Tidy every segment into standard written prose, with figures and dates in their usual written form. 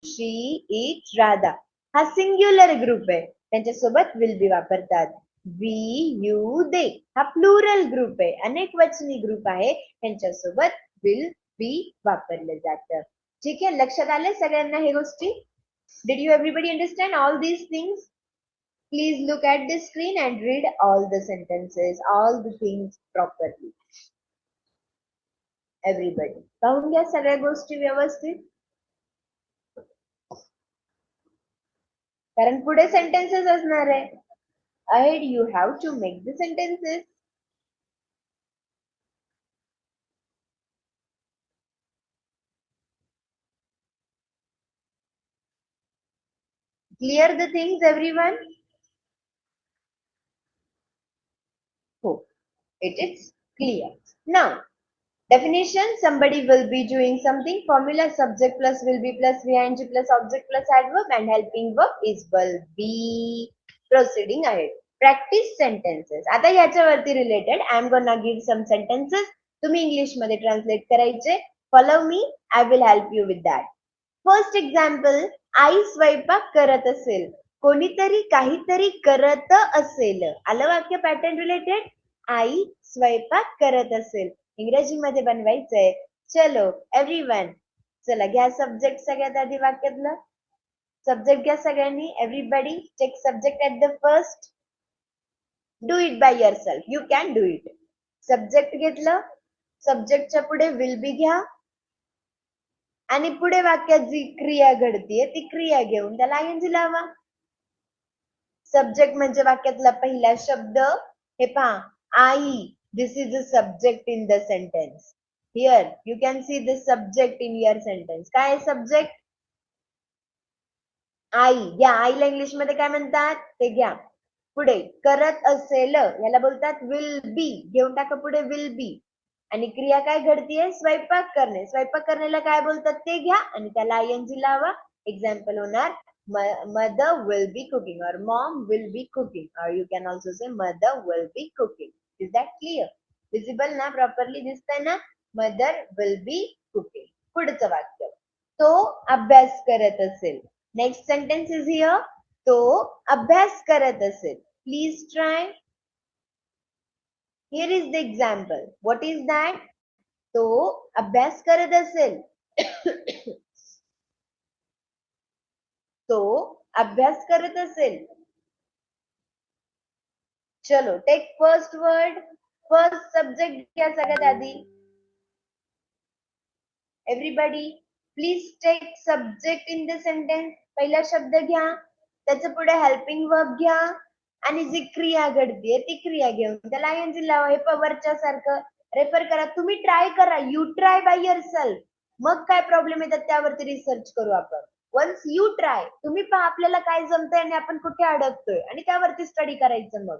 शी, it, Radha हा singular group आहे, त्यांच्यासोबत विल बी वापरतात. वी, यू, दे हा प्लुरल ग्रुप आहे, अनेक वचनी ग्रुप आहे, त्यांच्यासोबत विल बी वापरलं जातं. ठीक आहे, लक्षात आले सगळ्यांना हे गोष्टी? Did you everybody understand all these things? Please look at the screen and read all the sentences, all the things properly. Everybody. पाहून घ्या सगळ्या गोष्टी व्यवस्थित. कारण पुढे सेंटेन्सेस असणार आहे. Ahead you have to make the sentences. Clear the things, everyone? Hope it is clear. Now, definition, somebody will be doing something. Formula, subject plus will be plus ing plus object plus adverb, and helping verb is will be. Proceeding ahead. Practice sentences. आता याच्यावरती related I am gonna give some sentences. तुम्ही English मध्ये translate करायचे. Follow me, I will help you with that. First example, आई स्वयंपाक करत असेल. कोणीतरी काहीतरी करत असेल. आलं वाक्य पॅटर्न रिलेटेड. आई स्वयंपाक करत असेल. इंग्रजीमध्ये बनवायचंय. चलो एव्हरीवन, चला घ्या सब्जेक्ट सगळ्यात आधी वाक्यातलं. सब्जेक्ट घ्या सगळ्यांनी. Everybody take subject at the first. Do it by yourself, you can do it. Subject घेतलं, सब्जेक्टच्या पुढे विल बी घ्या आणि पुढे वाक्यात जी क्रिया घडतीये ती क्रिया घेऊन त्याला आयएनजी लावा. सब्जेक्ट म्हणजे वाक्यातला पहिला शब्द. हे पहा, आई, this is the subject in the sentence. Here you can see the subject in your sentence. काय सब्जेक्ट? आई. घ्या, आईला इंग्लिश मध्ये काय म्हणतात ते घ्या. पुढे करत असेल याला बोलतात विल बी. घेऊन टाका पुढे विल बी. आणि क्रिया काय घडतीये? स्वयंपाक करणे. स्वयंपाक करण्याला काय बोलतात ते घ्या आणि त्याला आयएनजी लावा. एक्झाम्पल होणार, mother will be cooking or mom will be cooking, or you can also say mother will be cooking. Is that clear? Visible ना? प्रॉपरली दिसतंय ना? mother will be cooking. पुढचं वाक्य, तो अभ्यास करत असेल. Next sentence is here. तो अभ्यास करत असेल. Please try. Here is the example. What is that? तो अभ्यास करत असेल. तो अभ्यास करत असेल. चलो take first word. First subject घ्या सगळ्यात आधी. Everybody please take subject in the sentence. पहिला शब्द घ्या, त्याच्या पुढे हेल्पिंग वर्ब घ्या आणि जी क्रिया घडतीये ती क्रिया घेऊन त्याला आयएनजी लावा. हे पवरच्या सारखं रेफर करा. तुम्ही ट्राय करा. You try by yourself. मग काय प्रॉब्लेम येतात त्यावरती रिसर्च करू आपण. वन्स यू ट्राय, तुम्ही पहा आपल्याला काय जमतंय आणि आपण कुठे अडकतोय आणि त्यावरती स्टडी करायचं. मग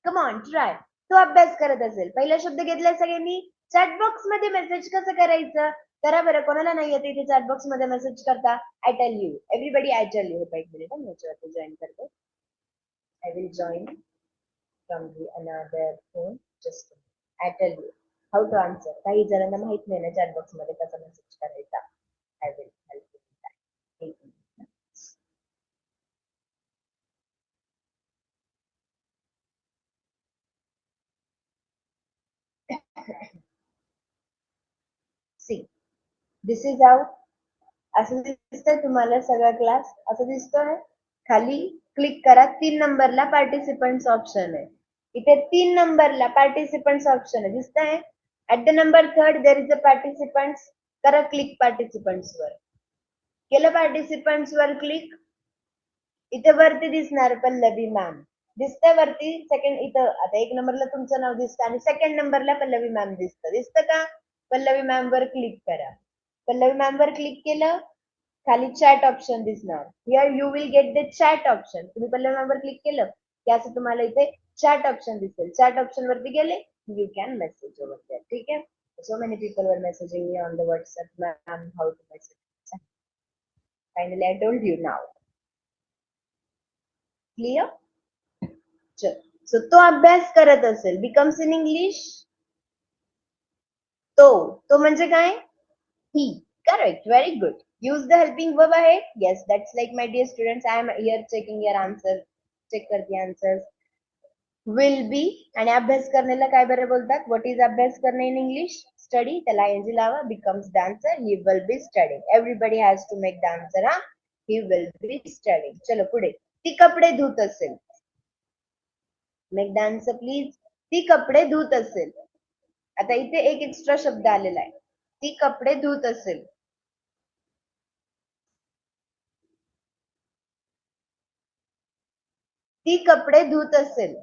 कम ऑन ट्राय. तो अभ्यास करत असेल. पहिला शब्द घेतलाय सगळ्यांनी. चॅट बॉक्स मध्ये मेसेज कसं करायचं करा बरं. कोणाला नाही येते इथे चॅट बॉक्स मध्ये मेसेज करता? I tell you everybody, I tell you. एक मिनिट मी याच्यावरती जॉईन करतो. I will join from the another phone. Just I tell you how to answer. काही जणांना माहित नाही ना चॅट बॉक्स मध्ये कसा मेसेज करायचा. I will help you with that. एक minute. See, this is how. असं दिसतंय तुम्हाला सगळा क्लास? असं दिसतोय. खाली क्लिक करा. 3 नंबरला पार्टिसिपंट्स ऑप्शन आहे. इथे 3 नंबरला पार्टिसिपंट्स ऑप्शन आहे. दिसतंय? At the number 3 there is a participants. करा क्लिक पार्टिसिपंट्स वर. केलं पार्टिसिपंट्स वर क्लिक. इथे वरती दिसणार पल्लवी मॅम. दिसतंय वरती? सेकंड इथं आता 1 नंबरला तुमचं नाव दिसतं आणि सेकंड नंबरला पल्लवी मॅम दिसतं. दिसतं का? पल्लवी मॅम वर क्लिक करा. पल्लवी मॅम वर क्लिक केलं, खाली चॅट ऑप्शन दिसणार. Here you will get the chat option. तुम्ही पल्लवी मॅम वर क्लिक केलं की असं तुम्हाला इथे चॅट ऑप्शन दिसेल. चॅट ऑप्शन वरती गेले, you can message over there. ठीक आहे. So many people were messaging me on the WhatsApp, ma'am how to message. Finally I told you now. Clear? So तो अभ्यास करत असेल. बिकम्स इन इंग्लिश तो. तो म्हणजे काय? He. Correct. Very good. use the helping verb ahead. Yes, that's like, my dear students, I am here checking your answer. Check करते answers. Will be आणि अभ्यास करण्याला काय बरं बोलतात? What is अभ्यास करणे in English? Study. त्याला ing लावा. Becomes the answer. He will be studying. Everybody has to make the answer. हा. He will be studying. चलो पुढे. ती कपडे धुत असेल. Make the answer please. ती कपडे धुत असेल. आता इथे एक एक्स्ट्रा शब्द आलेला आहे. ती कपडे धुत असेल. ती कपडे धुत असेल.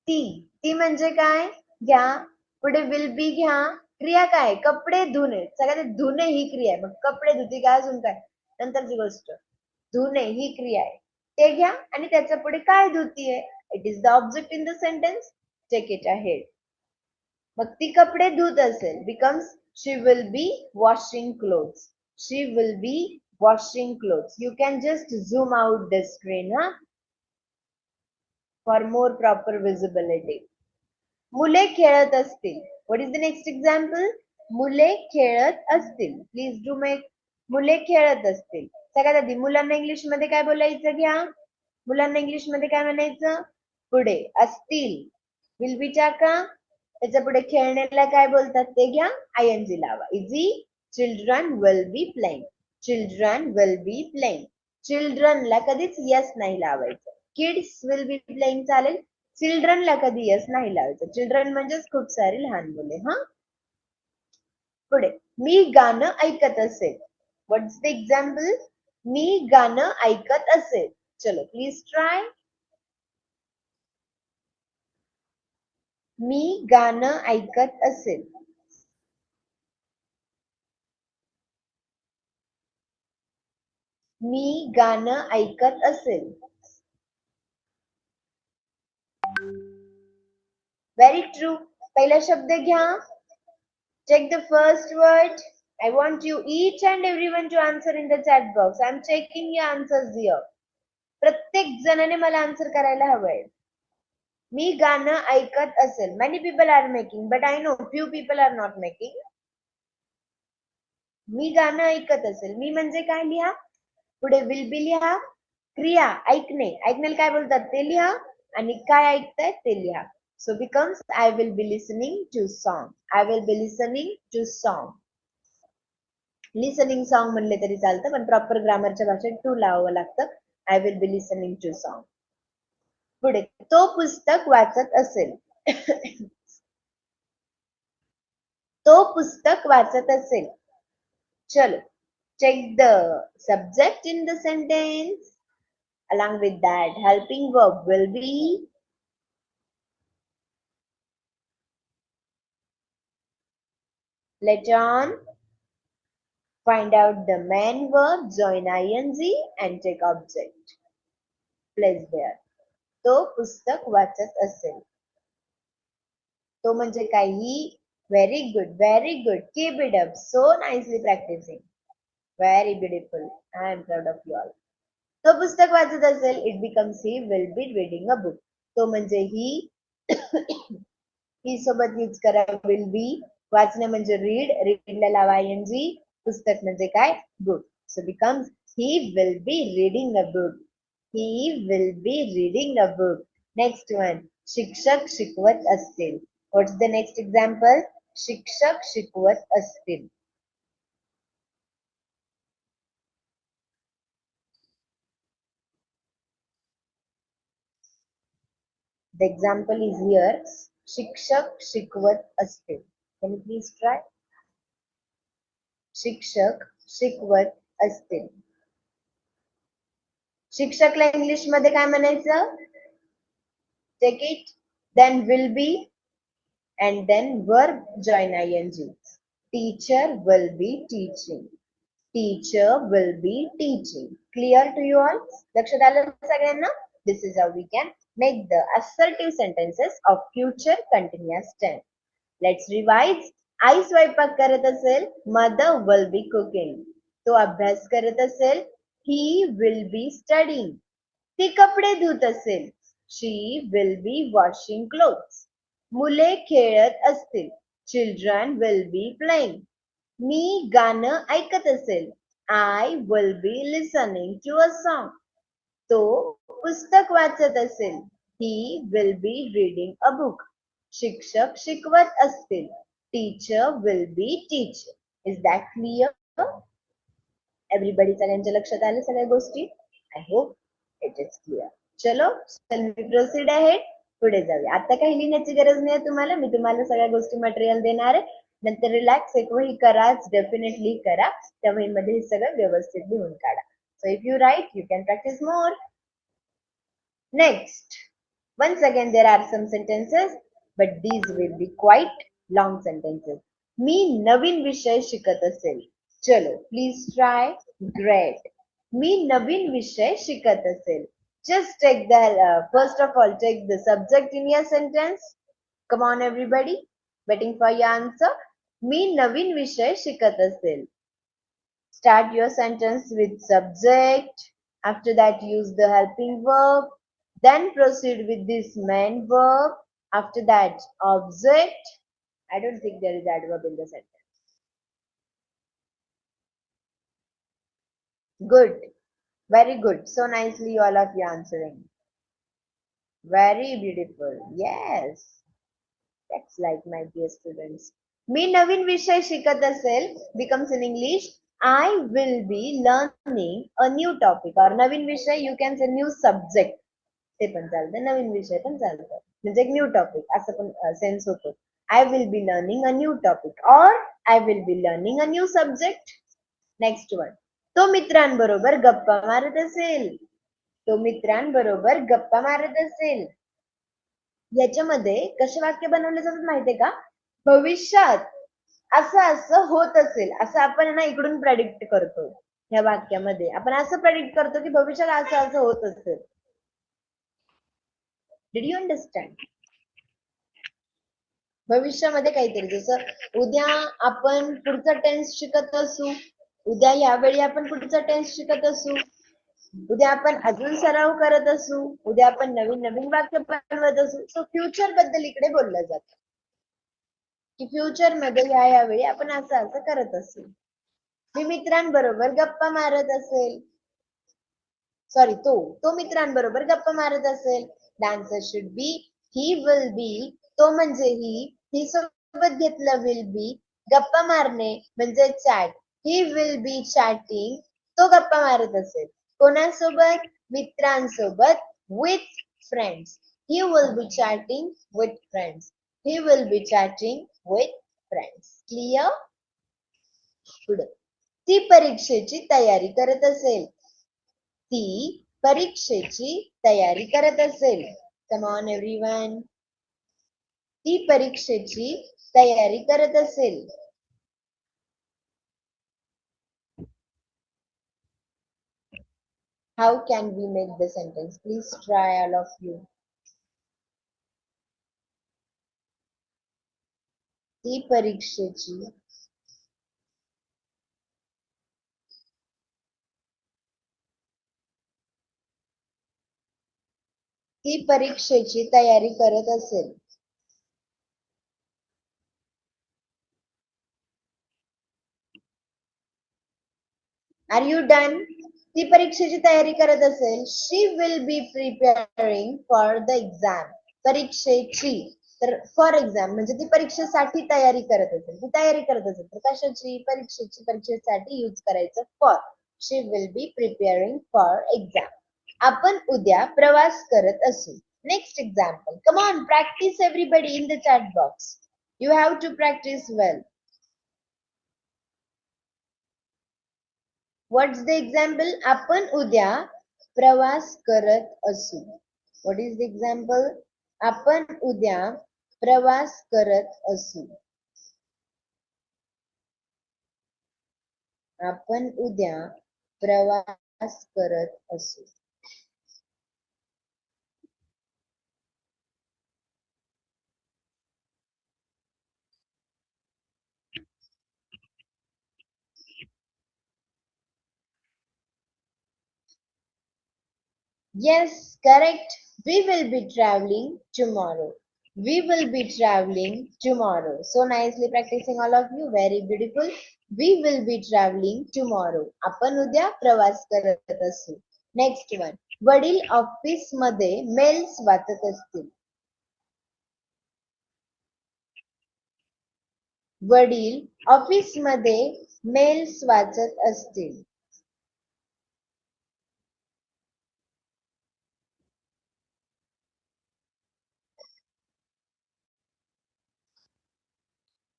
ती म्हणजे काय? घ्या. पुढे विल बी घ्या. क्रिया काय? कपडे धुणे. सगळ्यात धुणे ही क्रिया आहे. मग कपडे धुती काय अजून काय? नंतरची गोष्ट. धुणे ही क्रिया आहे. ते घ्या आणि त्याच्या पुढे काय धुतीये? It is the object in the sentence. Take it ahead. मग ती कपडे धुत असेल. Becomes she will be washing clothes. She will be washing clothes. You can just zoom out the screen, huh? For more proper visibility. मुले खेळत असतील. What is the next example? मुले खेळत असतील. Please do make. मुले खेळत असतील. सगळ्यात आधी मुलांना इंग्लिश मध्ये काय बोलायचं? घ्या. मुलांना इंग्लिश मध्ये काय म्हणायचं? पुढे असतील. विल बी टाका. त्याच्या पुढे खेळण्याला काय बोलतात ते घ्या. ing लावा. Easy. Children will be playing. Children will be playing. चिल्ड्रनला कधीच यस नाही लावायचं. किड्स विल बी प्लेइंग चालेल. चिल्ड्रनला कधी यस नाही लावायचं. चिल्ड्रन म्हणजेच खूप सारी लहान मुले. हा. पुढे मी गाणं ऐकत असेल. What's the example? मी गाणं ऐकत असेल. चलो प्लीज ट्राय. मी गाणं ऐकत असेल. मी गाणं ऐकत असेल. Very true. पहिला शब्द घ्या. Check the first word. I want you each and everyone to answer in the chat box. I'm checking your answers here. प्रत्येक जणाने मला आन्सर करायला हवंय. मी गाणं ऐकत असेल. Many people are making, but I know few people are not making. मी गाणं ऐकत असेल. मी म्हणजे काय लिहा? पुढे विल बी लिहा. क्रिया ऐकणे. ऐकण्याला काय बोलतात ते लिहा. आणि काय ऐकताय ते लिहा. So becomes I will be listening to song. I will be listening to song. Listening song म्हणले तरी चालतं, पण प्रॉपर ग्रामरच्या भाषेत टू लावावं लागतं. I will be listening to song. पुढे तो पुस्तक वाचत असेल. तो पुस्तक वाचत असेल. चलो check the subject in the sentence. Along with that, helping verb will be. Later on, find out the main verb, join ing and take object. Place there. तो पुस्तक वाचत असेल. तो म्हणजे काही. Very good. Very good. Keep it up. So nicely practicing. Very beautiful. I am proud of you all. तो पुस्तक वाचत असेल. It becomes he will be reading a book. तो म्हणजे ही. ही सोबत यूज करा विल बी. वाचणं म्हणजे रीड. रीडला लावा ing. पुस्तक म्हणजे काय? Book. So becomes he will be reading a book. He will be reading a book. Next one. शिक्षक शिकवत असतील. व्हॉट्स द नेक्स्ट एक्झाम्पल? शिक्षक शिकवत असतील. The example is here. शिक्षक शिकवत असतील. Can you please try? शिक्षक शिकवत असतील. शिक्षकला इंग्लिश मध्ये काय म्हणायचं? Take it. Then will be and then verb join ing. Teacher will be teaching. Teacher will be teaching. Clear to you all? लक्षात आलं सगळ्यांना? This is how we can make the assertive sentences of future continuous tense. Let's revise. आई स्वयंपाक करत असेल. Mother will be cooking. तो अभ्यास करत असेल. He will be studying. ती कपडे धुत असेल. She will be washing clothes. मुले खेळत असतील. Children will be playing. मी गाणं ऐकत असेल. I will be listening to a song. तो पुस्तक वाचत असेल. He will be reading a book. शिक्षक शिकवत असतील. Teacher will be teach. Is that clear? Everybody सगळ्यांच्या लक्षात आलं सगळ्या गोष्टी? I hope it is clear. चलो प्रोसीड आहे. पुढे जाऊया. आता काही लिहिण्याची गरज नाही तुम्हाला. मी तुम्हाला सगळ्या गोष्टी मटेरियल देणार आहे. नंतर रिलॅक्स एक वही कराच, डेफिनेटली करा. त्या वहीमध्ये हे सगळं व्यवस्थित लिहून काढा. So if you write you can practice more. Next, once again there are some sentences but these will be quite long sentences. मी नवीन विषय शिकत असेल. चलो प्लीज ट्राय. ग्रेट. मी नवीन विषय शिकत असेल. Just take the first of all take the subject in your sentence. Come on everybody, waiting for your answer. मी नवीन विषय शिकत असेल. Start your sentence with subject. After that use the helping verb. Then proceed with this main verb. After that object. I don't think there is adverb in the sentence. Good. Very good. So nicely all of you answering. Very beautiful. Yes. That's like my dear students. मी नवीन विषय शिकत असेल becomes in English. I will be learning a new topic. Or नवीन विषय you can say new subject. ते पण चालतं. नवीन विषय पण चालतं. म्हणजे एक न्यू टॉपिक असं पण सेन्स होतो. I will be learning a new topic. Or I will be learning a new subject. Next one. तो मित्रांबरोबर गप्पा मारत असेल. तो मित्रांबरोबर गप्पा मारत असेल. याच्यामध्ये कसे वाक्य बनवले जातात माहितीये का? भविष्यात असं असं होत असेल असं आपण ना इकडून प्रेडिक्ट करतो. ह्या वाक्यामध्ये आपण असं प्रेडिक्ट करतो की भविष्यात असं असं होत असेल. Did you understand? भविष्यामध्ये काहीतरी जसं उद्या आपण पुढचा टेन्स शिकत असू. उद्या यावेळी आपण पुढचा टेन्स शिकत असू. उद्या आपण अजून सराव करत असू. उद्या आपण नवीन नवीन वाक्य बनवत असू. सो फ्युचर बद्दल इकडे बोललं जातं की फ्युचर मध्ये यावेळी आपण असं असं करत असू. मी मित्रांबरोबर गप्पा मारत असेल. सॉरी तो मित्रांबरोबर गप्पा मारत असेल. The answer should be he will बी. तो म्हणजे ही सोबत घेतलं विल बी. गप्पा मारणे म्हणजे chat. He will B chatting. तो गप्पा मारत असेल. कोणासोबत? मित्रांसोबत. With friends. He will B chatting with friends. He will B chatting with friends. Clear? पुढे. ती परीक्षेची तयारी करत असेल. ती परीक्षेची तयारी करत असेल. Come on everyone. ती परीक्षेची तयारी करत असेल. How can we make the sentence? Please try all of you. ती परीक्षेची तयारी करत असेल. Are you done? ती परीक्षेची तयारी करत असेल. She will be preparing for the exam. परीक्षेची तर फॉर एक्झाम म्हणजे ती परीक्षेसाठी तयारी करत असेल. ती तयारी करत असेल तर कशाची? परीक्षेची. परीक्षेसाठी यूज करायचं for. She will be preparing for exam. आपण उद्या प्रवास करत असू. Next example. Come on practice everybody in the chat box. You have to practice well. What's the example? आपण उद्या प्रवास करत असू. What is the example? आपण उद्या प्रवास करत असू. आपण उद्या प्रवास करत असू. Yes, correct. We will be traveling tomorrow. We will be traveling tomorrow. So nicely practicing all of you. Very beautiful. We will be traveling tomorrow. आपण उद्या प्रवास करत असू. Next one. वडील ऑफिस मध्ये मेल्स वाचत असतील. वडील ऑफिस मध्ये मेल्स वाचत असतील.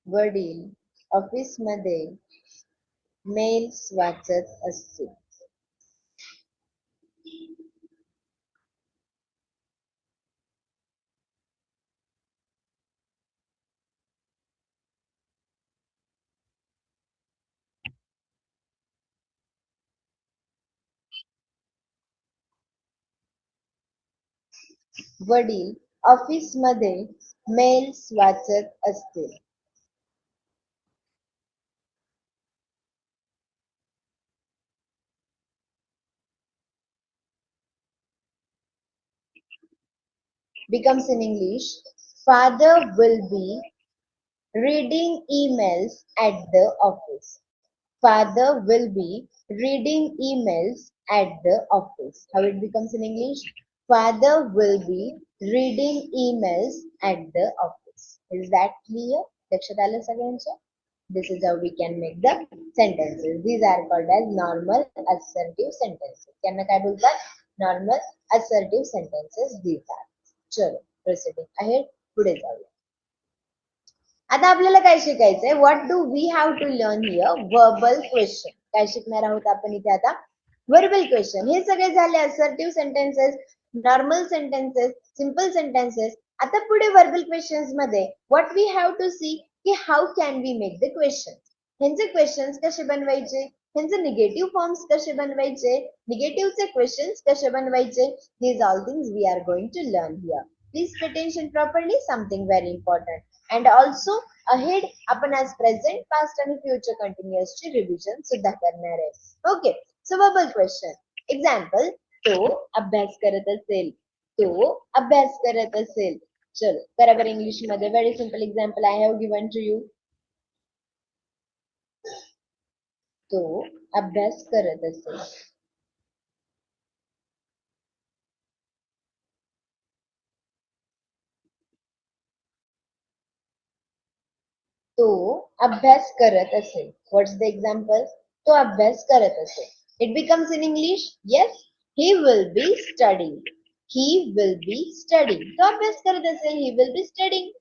वडील ऑफिस मध्ये मेल्स वाचत असतील. वडील ऑफिस मध्ये मेल्स वाचत असतील. Becomes in English, father will be reading emails at the office. Father will be reading emails at the office. How it becomes in English? Father will be reading emails at the office. Is that clear? लक्षात आलं सगळ्यांच्या? This is how we can make the sentences. These are called as normal assertive sentences. त्यांना काय बोलतात? Normal assertive sentences these are. चलो proceeding ahead. पुढे जाऊया. आता आपल्याला काय शिकायचंय? What do we have to learn here? Verbal question. काय शिकणार आहोत आपण इथे आता? Verbal question. हे सगळे झाले assertive sentences, normal sentences, simple sentences. आता पुढे वर्बल क्वेश्चन्स मध्ये what we have to see की how can we make the question. ह्यांचे क्वेश्चन्स कसे बनवायचे, ह्यांचे निगेटिव्ह फॉर्म्स कसे बनवायचे, निगेटिव्हचे क्वेश्चन्स कसे बनवायचे. These all things we are going to learn here. Please pay attention properly, something very important. And also ahead आपण आज प्रेझेंट, पास्ट आणि फ्युचर कंटिन्युअस ची रिव्हिजन सुद्धा करणार आहे. Okay, so verbal question. Example, तो अभ्यास करत असेल. तो अभ्यास करत असेल. चलो करा बरं इंग्लिश मध्ये. Very simple example I have given to you. तो अभ्यास करत असेल. तो अभ्यास करत असेल. What's the example? तो अभ्यास करत असेल. It becomes in English. Yes, he will be studying. He will be studying. तो अभ्यास करत असेल. He will be studying.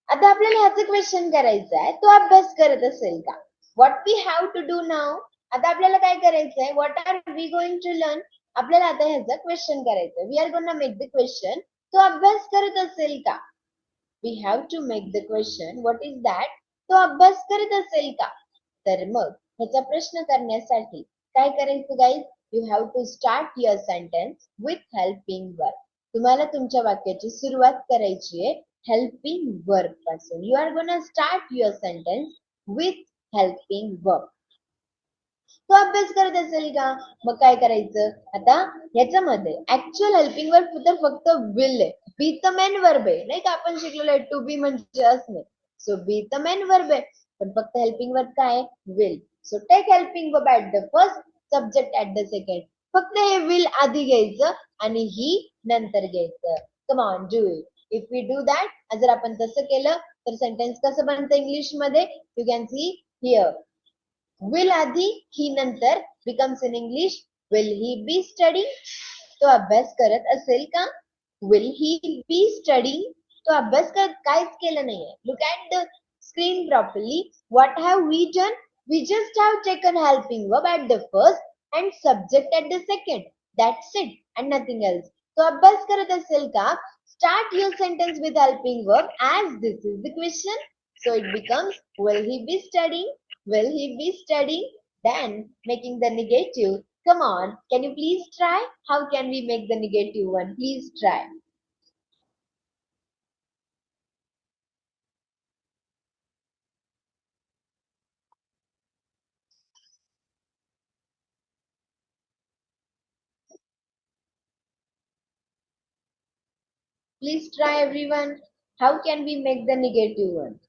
आता आपल्याला ह्याचं क्वेश्चन करायचं आहे, तो अभ्यास करत असेल का? What we have to do now. आता आपल्याला काय करायचंय? What are we going to learn. आपल्याला आता ह्याचं क्वेश्चन करायचं. We are gonna make the question. तो अभ्यास करत असेल का? We have to make the question, what is that? तो अभ्यास करत असेल का? तर मग ह्याचा प्रश्न करण्यासाठी काय करायचं guys? You have to start your sentence with helping verb. तुम्हाला तुमच्या वाक्याची सुरुवात करायची आहे हेल्पिंग वर्ब पासून. You are gonna start your sentence with helping verb. तो अभ्यास करत असेल का? मग काय करायचं? आता ह्याच्यामध्ये ऍक्च्युअल हेल्पिंग वर्ब तर फक्त विल आहे. बी द मेन वर्ब आहे, नाही का? आपण शिकलेलो आहे टू बी म्हणजे असणे. So be the main verb आहे, पण फक्त हेल्पिंग वर्ब काय? Will. So take helping verb at the first, subject at the second. फक्त हे विल आधी घ्यायचं आणि ही नंतर घ्यायचं. Come on, do it. If we do that, जर आपण तसं केलं तर सेंटेन्स कसं बनतं इंग्लिश मध्ये? You can see here. Will आधी, ही नंतर. Becomes in English, will he be studying. तो अभ्यास करत असेल का? Will he be studying. तो अभ्यास करत काहीच केलं नाहीये. Look at the screen properly. What have we done? We just have taken helping verb at the first and subject at the second. That's it and nothing else. तो अभ्यास करत असेल का? Start your sentence with helping verb as this is the question. So it becomes, will he be studying? Will he be studying? Then making the negative. Come on, can you please try? How can we make the negative one? Please try. Please try everyone. How can we make the negative one?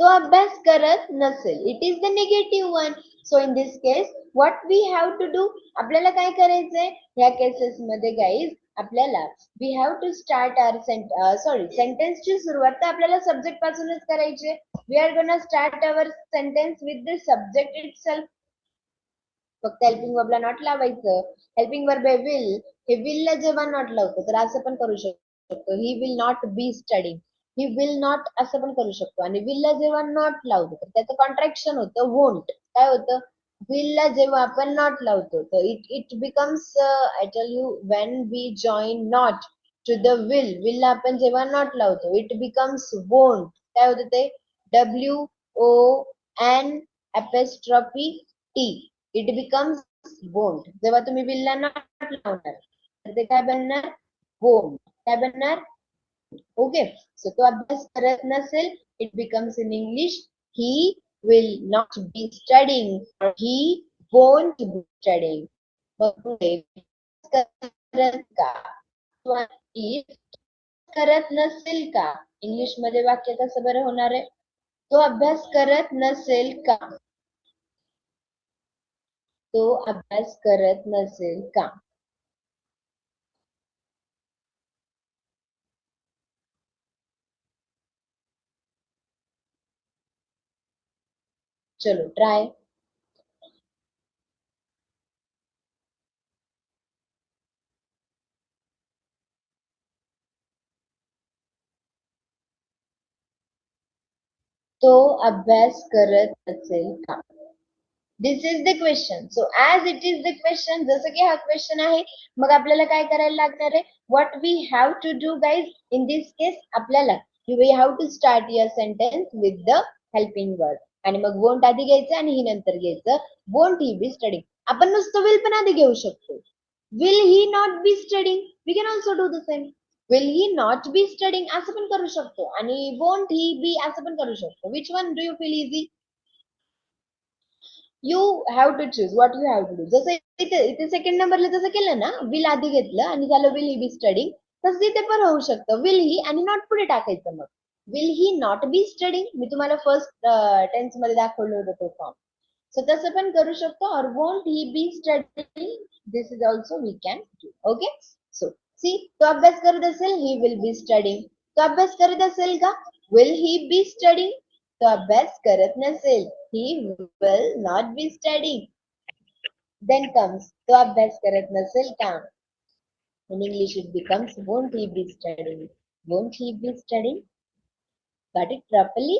तो अभ्यास करत नसेल, it is the negative one. So in this case what we have to do, आपल्याला काय करायचंय ह्या cases मध्ये guys, आपल्याला we have to start our सेंटेन्सची सुरुवात तर आपल्याला सब्जेक्ट पासूनच करायची. We are gonna start our sentence with the subject itself. फक्त हेल्पिंग वर्बला नॉट लावायचं. हेल्पिंग वर्ब आहे विल, हे विल ला जेव्हा नॉट लावतो तर असं पण करू शकतो, he will not be studying, he will not असं पण करू शकतो. आणि विल ला जेव्हा नॉट लावतो तर त्याचं कॉन्ट्रॅक्शन होतं वोंट. काय होतं, विल ला जेव्हा आपण नॉट लावतो तर it it becomes, I tell you, when we join not to the will ला आपण जेव्हा नॉट लावतो इट बिकम्स वोंट. काय होतं ते, WON T, it becomes won't. जेव्हा तुम्ही विल ला नॉट लावणार तर ते काय बनणार, वोंट. काय बनणार, ओके. सो तो अभ्यास करत नसेल, it becomes in English he will not be studying, he won't be studying. मग पुढे करत का, करत नसेल का, इंग्लिश मध्ये वाक्य कसं बरं होणार आहे, तो अभ्यास करत नसेल का, तो अभ्यास करत नसेल का. चलो ट्राय. तो अभ्यास करत असेल का. This is the question. So as it is the question, जसं की हा क्वेश्चन आहे, मग आपल्याला काय करायला लागणार आहे, what we have to do guys in this case, आपल्याला we have to start your sentence with the helping word. आणि मग वोंट आधी घ्यायचं आणि ही नंतर घ्यायचं. Won't he be studying. आपण नुसतं विल पण आधी घेऊ शकतो. Will he not be studying, we can also do the same. Will he not be studying असं पण करू शकतो आणि वोंट ही बी असं पण करू शकतो. Which one do you feel easy. You have to choose what you have to do. जसं इथे इथे सेकंड नंबरला जसं केलं ना, विल आधी घेतलं आणि झालं विल ही बी स्टडिंग, तसं इथे पण होऊ शकतं. विल ही आणि नॉट पुढे टाकायचं. मग will he not be studying, मी तुम्हाला फर्स्ट टेन्स मध्ये दाखवलं होतं तो फॉर्म. सो तसं पण करू शकतो. Or won't he be studying, this is also we can do. Okay. So see, तो अभ्यास करत असेल, ही विल बी स्टडिंग. तो अभ्यास करत असेल का, विल ही बी स्टडिंग. तो अभ्यास करत नसेल, he will not be studying. Then comes तो अभ्यास करत नसेल का. In English it becomes won't he be studying. Won't he be studying? Got it properly?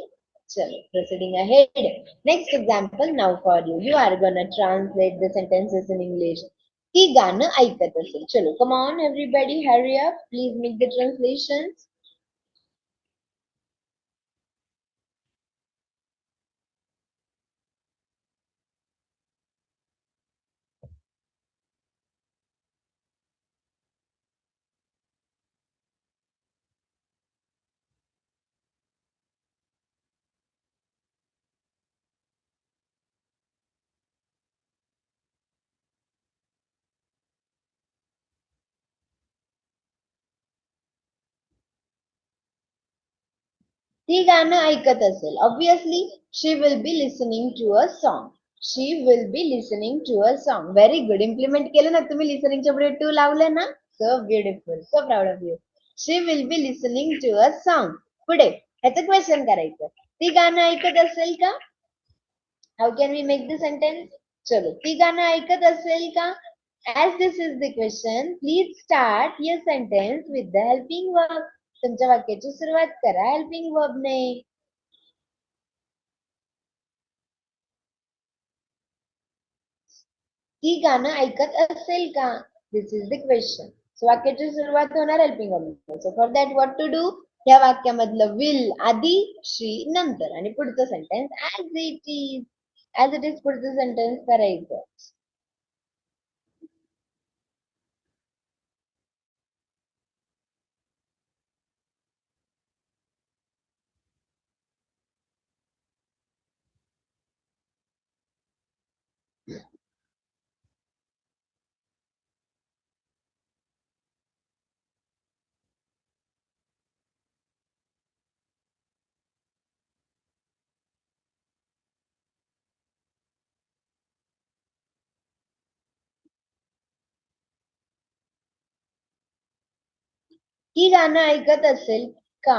Chalo, proceeding ahead. Next example now for you. You are gonna translate the sentences in English. ती गाणं ऐकत असेल. चलो, come on everybody, hurry up. Please make the translations. ती गाणं ऐकत असेल. Obviously she will be listening to a song. She will be listening to a song. Very good. Implement केलं ना तुम्ही, लिसनिंगच्या पुढे टू लावलं ना. So beautiful, so proud of you. She will be listening to a song. पुढे ह्याचं question करायचं. ती गाणं ऐकत असेल का. How can we make the sentence. चलो, ती गाणं ऐकत असेल का. As this is the question, please start your sentence with the helping verb. तुमच्या वाक्याची सुरुवात करा हेल्पिंग वर्ब ने. ती गाणं ऐकत असेल का. This is the question. So वाक्याची सुरुवात होणार helping verb. So for that what to do, या वाक्यामधलं विल आधी, शी नंतर, आणि पुढचं sentence as it is. As it is पुढचं सेंटेन्स करायचं. ती गाणं ऐकत असेल का?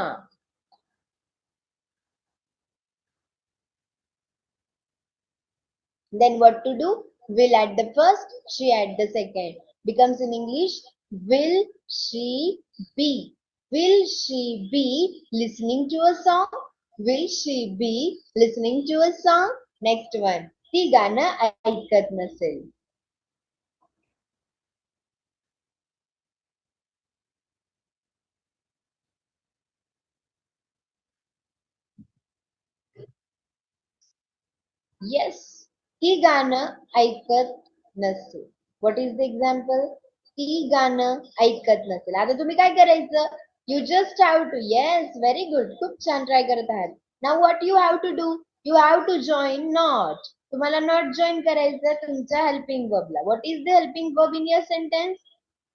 Then what to do? Will at the first, she at the second. Becomes in English, will she be? Will she be listening to a song? Will she be listening to a song? Next one. ती गाणं ऐकत नसेल. Yes. ती गाणं ऐकत नसेल. What is the example? ती गाणं ऐकत नसेल. आता तुम्ही काय करायचं? You just have to. Yes, very good. खूप छान ट्राय करत आहात. Now what you have to do? You have to join not. तुम्हाला not join करायचं तुमच्या helping verb ला. What is the helping verb in your sentence?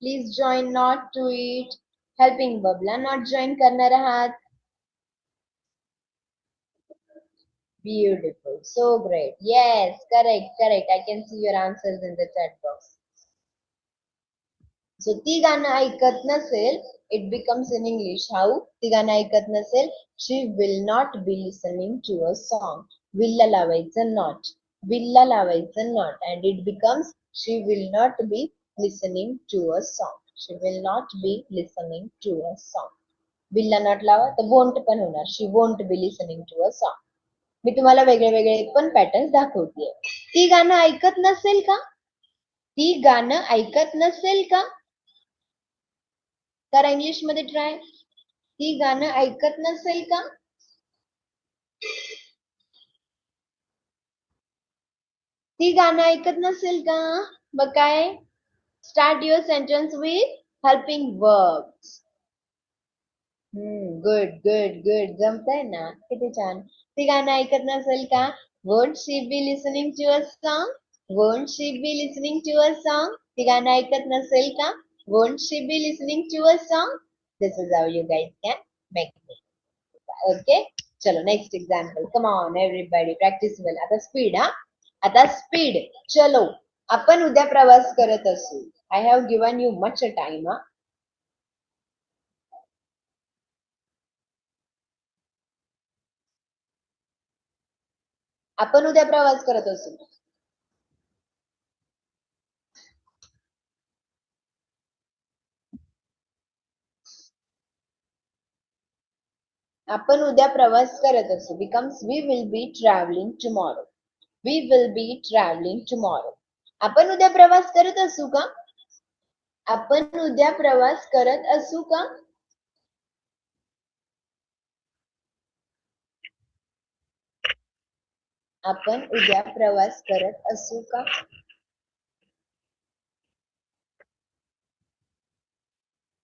Please join not to it. Helping verb ला not join करणार आहात. Beautiful. So great. Yes, correct, correct. I can see your answers in the chat box. So ती गाणं ऐकत नसेल, it becomes in English. How? ती गाणं ऐकत नसेल, she will not be listening to a song. Will ला लावायचं not. Will ला लावायचं not. And it becomes she will not be listening to a song. She will not be listening to a song. Will ला not लावा तर won't पण होणार. She won't be listening to a song. मी तुम्हाला वेगळे वेगळे पण पॅटर्न दाखवते. ती गाणं ऐकत नसेल का? ती गाणं ऐकत नसेल का? करा इंग्लिश मध्ये ट्राय. ती गाणं ऐकत नसेल का? ती गाणं ऐकत नसेल का? मग काय? Start your sentence with helping verbs. Good good good. जमतंय ना? किती छान. ती गाणं ऐकत नसेल का? Won't she be listening to a song? Won't she be listening to a song? ती गाणं ऐकत नसेल का? Won't she be listening to a song? This is how you guys can make it. Okay? चलो next example. Come on everybody. Practice well. आता speed हा. आता speed. चलो. आपण उद्या प्रवास करत असू. I have given you much time हा. आपण उद्या प्रवास करत असू. आपण उद्या प्रवास करत असू. Becomes we will be traveling tomorrow. We will be traveling tomorrow. आपण उद्या प्रवास करत असू का? आपण उद्या प्रवास करत असू का? आपण उद्या प्रवास करत असू का?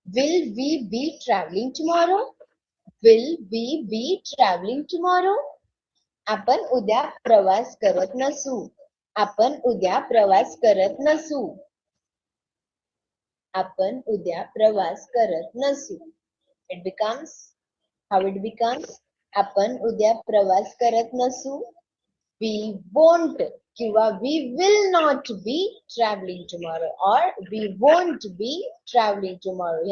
Will we be traveling tomorrow? Will we be traveling tomorrow? आपण उद्या प्रवास करत नसू. आपण उद्या प्रवास करत नसू. आपण उद्या प्रवास करत नसू. It becomes how it becomes. आपण उद्या प्रवास करत नसू. We won't किंवा we will not be traveling tomorrow or we won't be traveling tomorrow.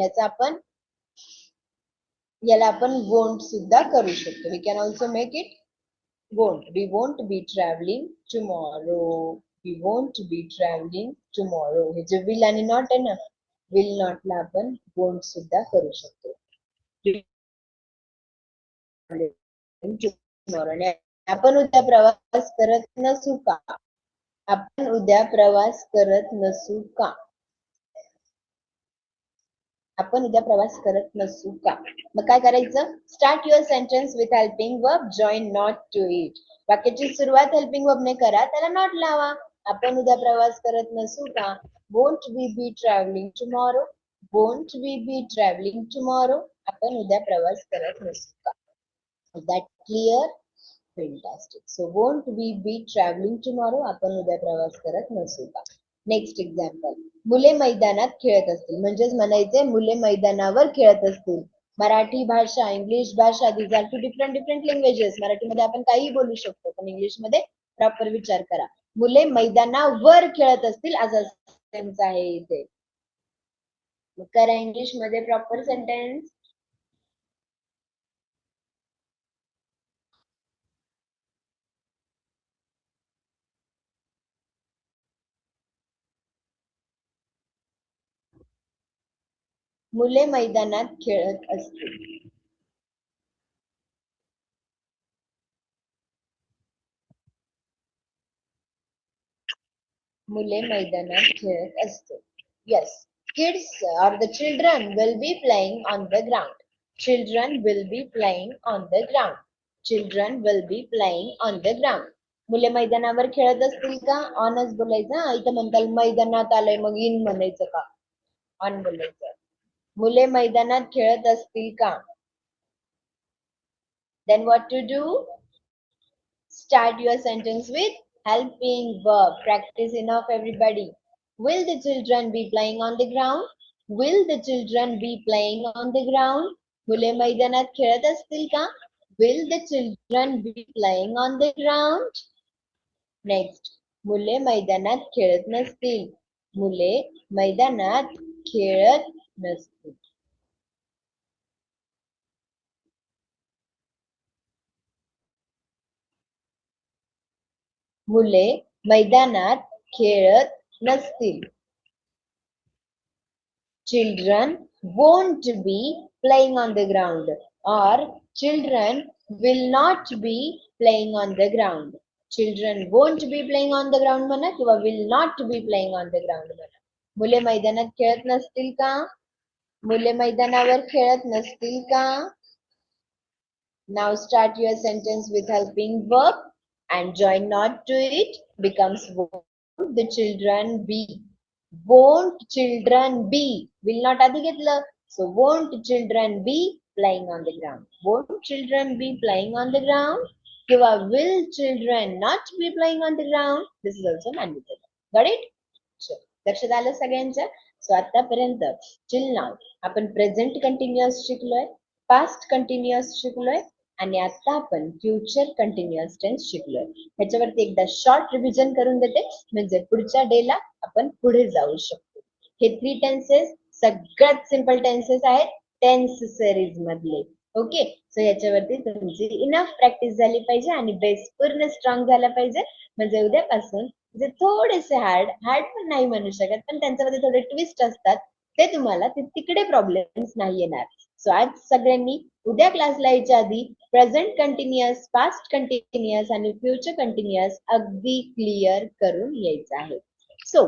याला आपण won't सुद्धा करू शकतो. We can also make it won't. We won't be traveling tomorrow. We won't be traveling tomorrow. हे जे will आणि not आहे ना, will not ला आपण won't सुद्धा करू शकतो. tomorrow. आपण उद्या प्रवास करत नसू का? आपण उद्या प्रवास करत नसू का? आपण उद्या प्रवास करत नसू का? मग काय करायचं? Start your sentence with helping verb, join not to it. वाक्याची सुरुवात हेल्पिंग वर्बने करा, त्याला नॉट लावा. आपण उद्या प्रवास करत नसू का? Won't we be travelling tomorrow? Won't we be travelling tomorrow? आपण उद्या प्रवास करत नसू का? Is that clear? Fantastic. So won't we be traveling tomorrow? आपण उद्या प्रवास करत नसू का? Next example. मुले मैदानात खेळत असतील, म्हणजेच म्हणायचे मुले मैदानावर खेळत असतील. मराठी भाषा, इंग्लिश भाषा, these are two different different languages. मराठीमध्ये आपण काही बोलू शकतो, पण इंग्लिशमध्ये प्रॉपर विचार करा. मुले मैदानावर खेळत असतील असा सेंटेन्स आहे इथे. करा इंग्लिश मध्ये प्रॉपर सेंटेन्स. मुले मैदानात खेळत असतील. मुले मैदानात खेळत असतील. Yes, kids or the children will be playing on the ground. Children will be playing on the ground. Children will be playing on the ground. मुले मैदानावर खेळत असतील का? ऑनच बोलायचं. इथं म्हणताल मैदानात आलंय मग इन म्हणायचं का? ऑन बोलायचं. मुले मैदानात खेळत असतील का? Then what to do? Start your sentence with helping verb. Practice enough, everybody. Will the children be playing on the ground? Will the children be playing on the ground? मुले मैदानात खेळत असतील का? Will the children be playing on the ground? Next. मुले मैदानात खेळत नसतील. मुले मैदानात खेळत नसतील. मुले मैदानात खेळत नसतील. Children won't be playing on the ground, or children will not be playing on the ground. Children won't be playing on the ground म्हणा किंवा will not be playing on the ground म्हणा. मुले मैदानात खेळत नसतील का? मुले मैदानावर खेळत नसतील का? Now start your sentence with helping verb and join not to it becomes won't the children be. Won't children be, will not आधी घेतलं. So won't children be playing on the ground. Won't children be playing on the ground? किंवा will children not be playing on the ground? This is also mandatory. Got it? Sure. लक्षात आलं सगळ्यांच्या? So आतापर्यंत till now आपण present continuous शिकलोय, past continuous शिकलोय आणि आता आपण फ्युचर कंटिन्युअस टेन्स शिकलोय. ह्याच्यावरती एकदा शॉर्ट रिव्हिजन करून देते, म्हणजे पुढच्या डेला आपण पुढे जाऊ शकतो. हे 3 टेन्सेस सगळ्यात सिंपल टेन्सेस आहेत टेन्स सिरीज मधले. ओके, सो याच्यावरती तुमची इनफ प्रॅक्टिस झाली पाहिजे आणि बेस पूर्ण स्ट्रॉंग झाला पाहिजे, म्हणजे उद्यापासून जे थोडेसे हार्ड पण नाही म्हणू शकत, पण त्यांच्यामध्ये थोडे ट्विस्ट असतात, ते तुम्हाला तिकडे प्रॉब्लेम्स नाही येणार. सो आज सगळ्यांनी उद्या क्लासला यायच्या आधी प्रेझेंट कंटिन्युअस, पास्ट कंटिन्युअस आणि फ्युचर कंटिन्युअस अगदी क्लिअर करून यायचं आहे. So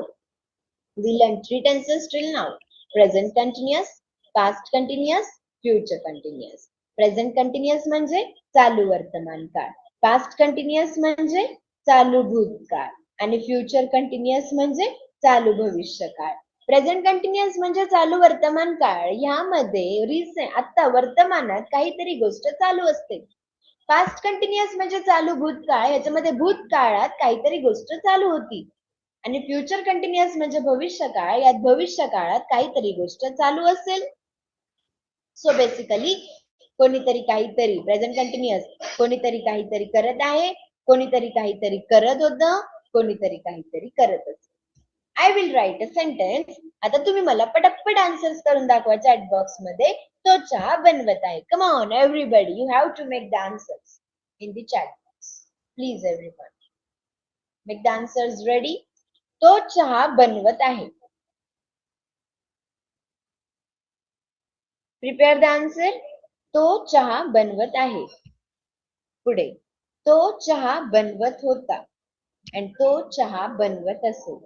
we learned 3 tenses till now: present continuous, past continuous, future continuous. Present continuous म्हणजे चालू वर्तमान काळ, past continuous म्हणजे चालू भूतकाळ आणि future continuous म्हणजे चालू भविष्य काळ. प्रेझेंट कंटिन्युअस म्हणजे चालू वर्तमान काळ, यामध्ये रिसेंट आता वर्तमानात काहीतरी गोष्ट चालू असते. पास्ट कंटिन्युअस म्हणजे चालू भूतकाळ, याच्यामध्ये भूतकाळात काहीतरी गोष्ट चालू होती. आणि फ्युचर कंटिन्युअस म्हणजे भविष्यकाळ, यात भविष्यकाळात काहीतरी गोष्ट चालू असेल. सो बेसिकली कोणीतरी काहीतरी, प्रेझेंट कंटिन्युअस कोणीतरी काहीतरी करत आहे, कोणीतरी काहीतरी करत होतं, कोणीतरी काहीतरी करत असेल. I will write a sentence. आता तुम्ही मला पटपट आन्सर्स करून दाखवा चॅट बॉक्स मध्ये. तो चहा बनवत आहे. Come on everybody, you have to make the answers in the chat box. Please everyone make the answers ready. तो चहा बनवत आहे. Prepare the answer. तो चहा बनवत आहे. पुढे, तो चहा बनवत होता आणि तो चहा बनवत असेल.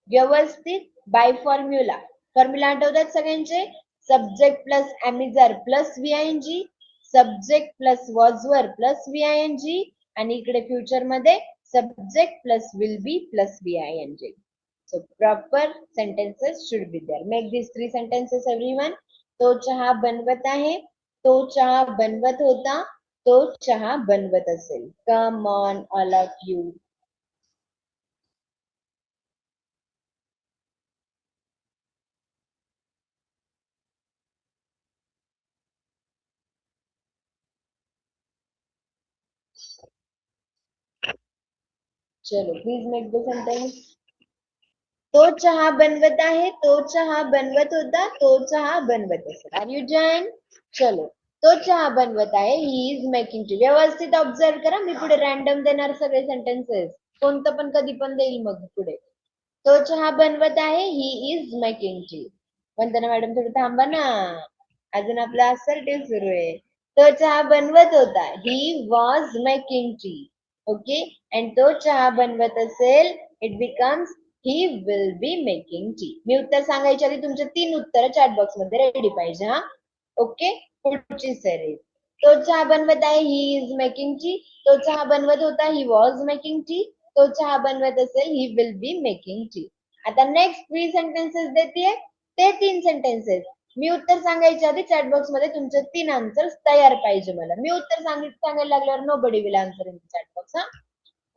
व्यवस्थित बाय फॉर्म्युला. फॉर्म्युला आठवतात सगळ्यांचे? Subject plus am is are plus VING, subject plus was were plus VING आणि इकडे फ्युचर मध्ये subject plus will be plus VING. So proper sentences should be there. Make these 3 sentences everyone. तो चहा बनवत आहे, तो चहा बनवत होता, तो चहा बनवत असेल. Come on all of you. चलो प्लीज मेक द सेंटेन्स. तो चहा बनवत आहे, तो चहा बनवत होता, तो चहा बनवत असेल. Are you join? चलो. तो चहा बनवत आहे, ही इज मेकिंग टी. व्यवस्थित ऑब्झर्व करा, मी पुढे रॅन्डम देणार सगळे सेंटेन्सेस. कोणतं पण कधी पण देईल मग पुढे. तो चहा बनवत आहे, he is making T. Vandana madam थोडं थांबा ना, अजून आपला असर्टिव्ह सुरू आहे. तो चहा बनवत होता, he was making tea. Okay. And तो चहा बनवत असेल, it becomes he will be making tea. मी उत्तर सांगायच्या आधी तुमचे 3 उत्तर चॅट बॉक्स मध्ये रेडी पाहिजे हा. ओके. पुढची सिरीज. तो चहा बनवत आहे, ही इज मेकिंग टी. तो चहा बनवत होता, ही वॉज मेकिंग टी. तो चहा बनवत असेल, he will be making T. आता नेक्स्ट 3 सेंटेन्सेस देते, ते 3 सेंटेन्सेस मी उत्तर सांगायच्या आधी चॅट बॉक्स मध्ये तुमचे 3 आन्सर्स तयार पाहिजे मला. मी उत्तर सांगायला लागल्यावर nobody will answer in chat box हा.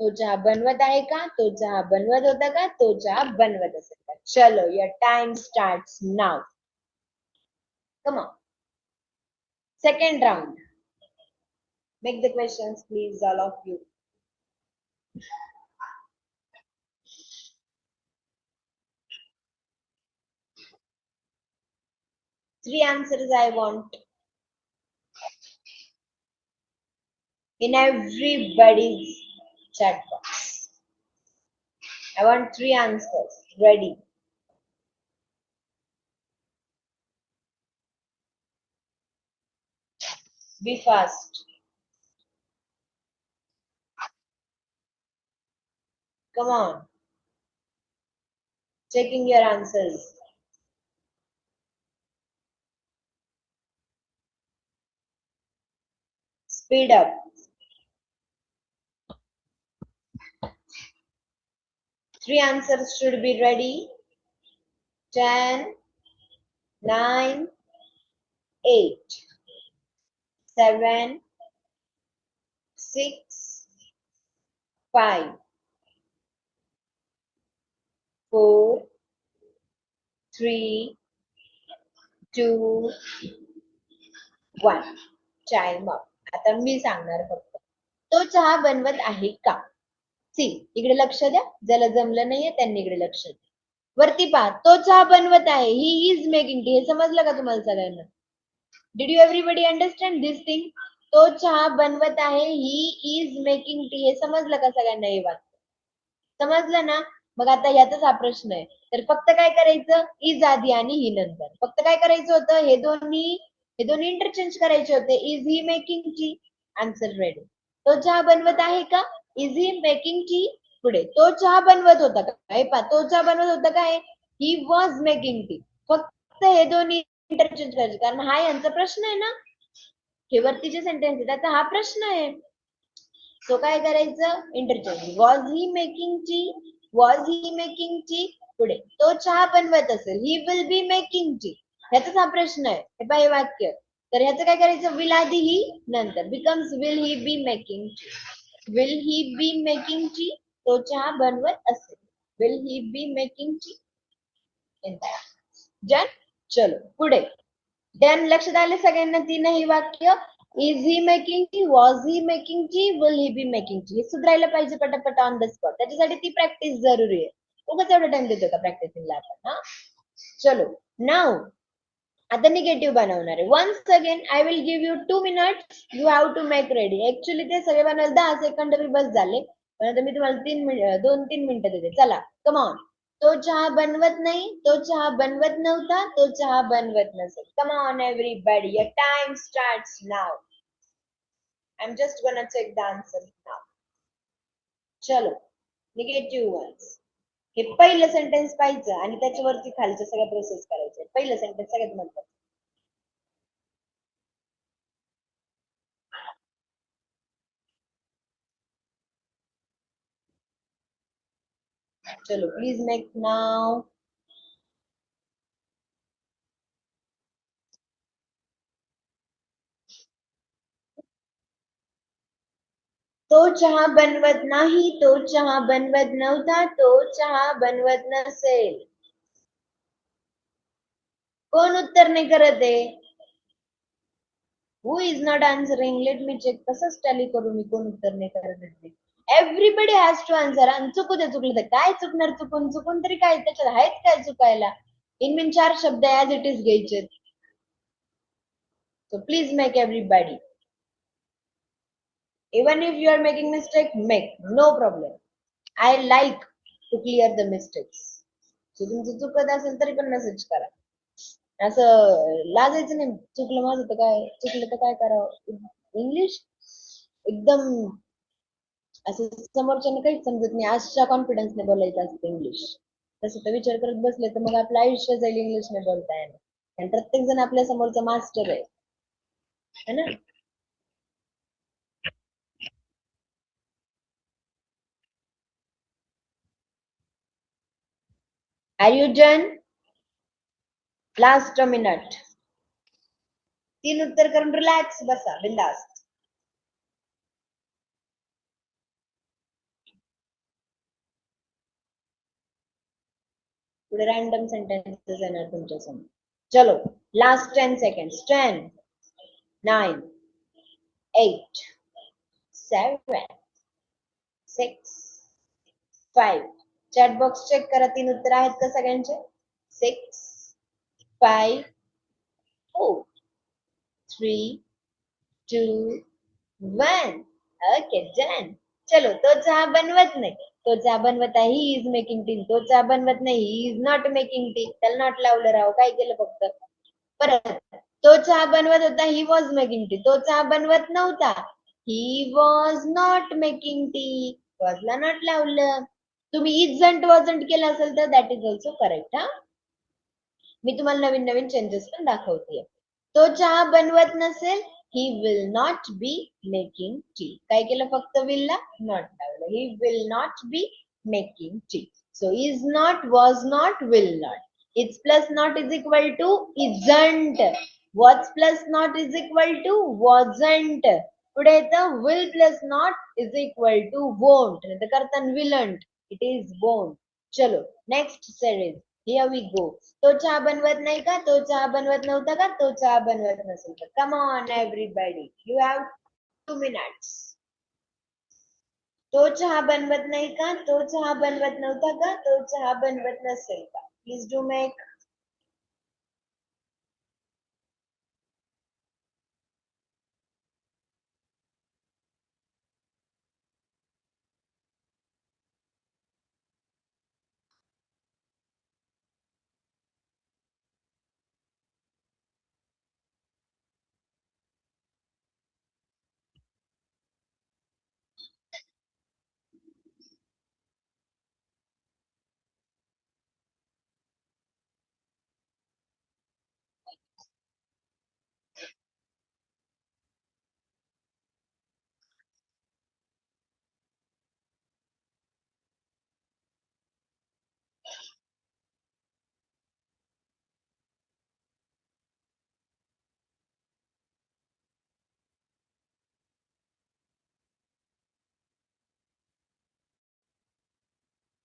तो चहा बनवत आहे का, तो चहा बनवत होता का, तो चहा बनवत असेल का. चलो your time starts now. Come on. Second round. Make the questions, please, all of you. Three answers I want in everybody's chat box. I want 3 answers. Ready? Be fast. Come on. Checking your answers. Speed up. 3 answers should be ready. 10, 9, 8, 7, 6, 5, 4, 3, 2, 1. Time up. आता मी सांगणार फक्त. तो चहा बनवत आहे का? C, इकडे लक्ष द्या. ज्याला जमलं नाहीये त्यांनी इकडे लक्ष द्या. वरती पहा, तो चहा बनवत आहे, ही इज मेकिंग टी. हे समजलं का तुम्हाला सगळ्यांना? Did you everybody understand this thing? तो चहा बनवत आहे, ही इज मेकिंग टी. हे समजलं का सगळ्यांना? हे वाक्य समजलं ना? मग आता यातच हा प्रश्न आहे. तर फक्त काय करायचं, इज आधी आणि ही नंतर. फक्त काय करायचं होतं, हे दोन्ही इंटरचेंज करायचे होते. Is he making tea? Answer ready. तो चहा बनवत आहे का? Is he making tea? पुढे तो चहा बनवत होता का? हे पहा, तो चहा बनवत होता काय? ही वॉज मेकिंग टी. फक्त हे दोन्ही इंटरचेंज करायचे, कारण हा यांचा प्रश्न आहे ना. हे वरतीचे सेंटेन्स आहे, त्याचा हा प्रश्न आहे. सो काय करायचं, interchange. Was he making tea? Was he making tea? पुढे तो चहा बनवत असेल, he will be making T. ह्याचाच हा प्रश्न आहे. हे पहा हे वाक्य. तर ह्याचं काय करायचं, विल आधी ही नंतर. Becomes will he B making T. Will he B making T? तो चहा बनवत असेल. Will he B making T? Done. चलो पुढे. डन. लक्षात आले सगळ्यांना तीनही वाक्य? Is he making tea? Was he making tea? Will he B making T? हे सुधारायला पाहिजे पटापट ऑन द स्पॉट. त्याच्यासाठी ती प्रॅक्टिस जरुरी आहे. उगाच एवढा टाइम देतो का प्रॅक्टिसिंगला आपण? हा. चलो नाव. आता निगेटिव्ह बनवणार आहे. Once again I will give you 2 minutes. You have to make ready. Actually ते सगळे बनवायला 10 सेकंड बी बस झाले, पण आता मी तुम्हाला 2-3 मिनिटं देते. चला कम ऑन. तो चहा बनवत नाही, तो चहा बनवत नव्हता, तो चहा बनवत नसेल. Come on everybody, your time starts now. I am just gonna check the answer now. चलो निगेटिव्ह वन्स. हे पहिलं सेंटेन्स पाहायचं आणि त्याच्यावरती खालच्या सगळ्या प्रोसेस करायच्या. पहिलं सेंटेन्स सगळ्यात महत्वाचं. चलो प्लीज मेक नाउ. तो चहा बनवत नाही, तो चहा बनवत नव्हता, तो चहा बनवत नसेल. कोण उत्तर नाही करत आहे? Who is not answering? Let me check. कसं टॅली करू मी कोण उत्तर नाही करत आहे? Everybody has to answer. आणि चुकू दे, चुकलं तर काय चुकणार? चुकून चुकून तरी काय त्याच्यात आहेत काय चुकायला? इन मीन 4 शब्द ऍज इट इज घ्यायचे. So please make everybody. Even if you are making mistake, make no problem. I like to clear the mistakes. So तुमचं चुकत असेल तरी पण मेसेज करा. असं लाजायचं नाही. चुकलं माझं तर काय, चुकलं तर काय करावं. इंग्लिश एकदम असं समोरच्याने काहीच समजत नाही अशा कॉन्फिडन्सने बोलायचं असतं इंग्लिश. तसं तर विचार करत बसले तर मग आपलं आयुष्य जाईल इंग्लिशने बोलता येणं. आणि प्रत्येक जण आपल्या समोरचा मास्टर आहे, है ना? Are you done? Last a minute. 3 उत्तर करून रिलॅक्स बसा, बिंदास. पुढे रॅन्डम सेंटेन्सेस येणार तुमच्या समोर. चलो, last 10 seconds. 10, 9, 8, 7, 6, 5. Chat box check करा. 3 उत्तर आहेत का सगळ्यांचे? 6, 5, 4, 3, 2, 1. Okay, done. चलो, तो चहा बनवत नाही, तो चहा बनवत आहे, ही इज मेकिंग टी. तो चहा बनवत नाही, he is not making T. त्याला नॉट लावलं राव, काय केलं फक्त. परत, तो चहा बनवत होता, ही वॉज मेकिंग टी. तो चहा बनवत नव्हता, he was not making tea. वॉजला नॉट लावलं. तुम्ही इजंट वॉजंट केलं असेल तर दॅट इज ऑल्सो करेक्ट. हा, मी तुम्हाला नवीन नवीन चेंजेस पण दाखवते. तो चहा बनवत नसेल, he will not be making tea. काय केलं फक्त will ला not लावलं. He will not be making tea. So is not, was not, will not. It's plus not is equal to isn't. Was plus not is equal to wasn't. पुढे येतं will plus not is equal to won't. नाही तर करताना willn't. It is won't. चलो, next series. Here we go. तो चहा बनवत नाही का? तो चहा बनवत नव्हता का? तो चहा बनवत नसेल का? Come on everybody. You have 2 minutes. तो चहा बनवत नाही का? तो चहा बनवत नव्हता का? तो चहा बनवत नसेल का? Please do make.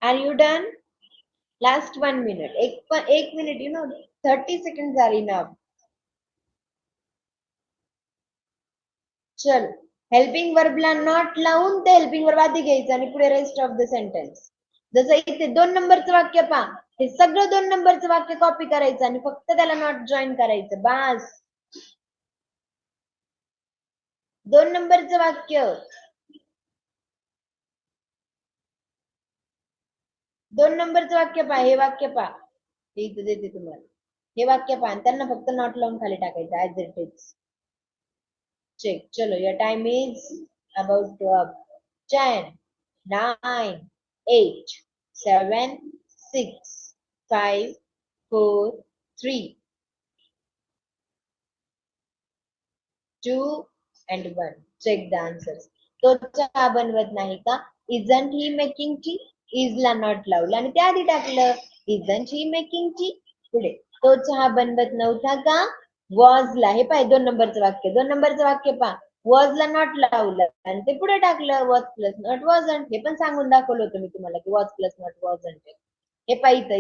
Are you done? Last 1 minute. एक minute, 30 seconds are enough. चल, हेल्पिंग वर्बला नॉट लावून ते हेल्पिंग वर्ब आधी घ्यायचं आणि पुढे रेस्ट ऑफ द सेंटेन्स. जसं इथे 2 नंबरचं वाक्य पहा, हे सगळं 2 नंबरचं वाक्य कॉपी करायचं आणि फक्त त्याला नॉट जॉईन करायचं. बास. 2 नंबरचं वाक्य, 2 नंबरचं वाक्य पहा, हे वाक्य पहा, हे इथे देते तुम्हाला. हे वाक्य पहा, त्यांना फक्त नॉट लावून खाली टाकायचं ऍज इट इज. चेक. चलो, your time is about to up. 10, 9, 8, 7, 6, 5, 4, 3, 2 and 1. Check the answers. तो चहा बनवत नाही का? Isn't he making tea? Is ला not लावलं आणि त्या आधी टाकलं. Isn't he making tea? पुढे, तो चहा बनवत नव्हता का? Was ला, हे पाय 2 नंबरचं वाक्य. 2 नंबरचं वाक्य पहा, वॉज ला नॉट लावलं आणि ते पुढे टाकलं वॉज प्लस नॉट वॉजंट. हे पण सांगून दाखवलं होतं मी तुम्हाला की वॉज प्लस नॉट वॉजंट. हे पाहिजे